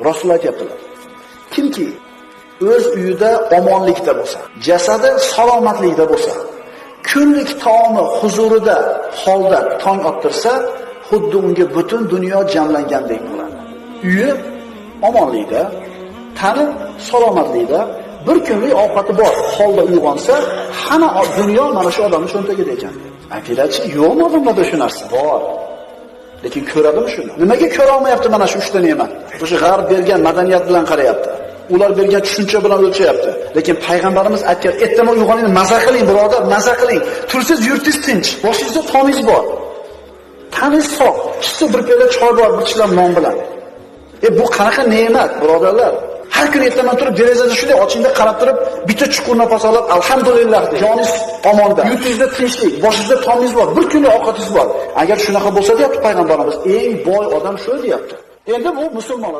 Rasululloh aytibdilar. Kimki o'z uyida omonlikda bo'lsa, jasadi salomatlikda bo'lsa, kunlik taomi huzurida holda tong ottirsa, xuddi unga butun dunyo jamlangandek bo'ladi. Uyi omonlikda, tani salomatlikda, bir kunlik ovqati bor holda uyg'onsa, hamma dunyo mana shu odamning cho'ntagida ekan. Aytaychi, yo'qmi odamlarda shu narsa? Bor. Lekin ko'radimi shuni? Nimaga ko'ra olmayapti mana shu 3 ta ne'mat? O'sha g'arb bergan madaniyat bilan qarayapti. Ular bergan tushuncha bilan o'lchayapti. Lekin payg'ambarimiz aytgan, "Ertaman uyg'oningni maza qiling, birodar, maza qiling. Tursiz yurtingiz tinch, boshingizda tomingiz bor. Taningiz sog', ichsa bir piyola choy bor, bir chilam non bilan." Bu qanaqa ne'mat, birodarlar? Har kuni ertaman turib derazadan shunday ochingda qarab turib, bitta chuqur nafas olib, alhamdulillah, joningiz omonda, yurtingizda tinchlik, boshingizda tomingiz bor, bir kunlik ovqatingiz bor. Agar shunaqa bo'lsa, deyapti payg'ambarimiz, eng boy odam shu deyapti. Endi bu musulmonlar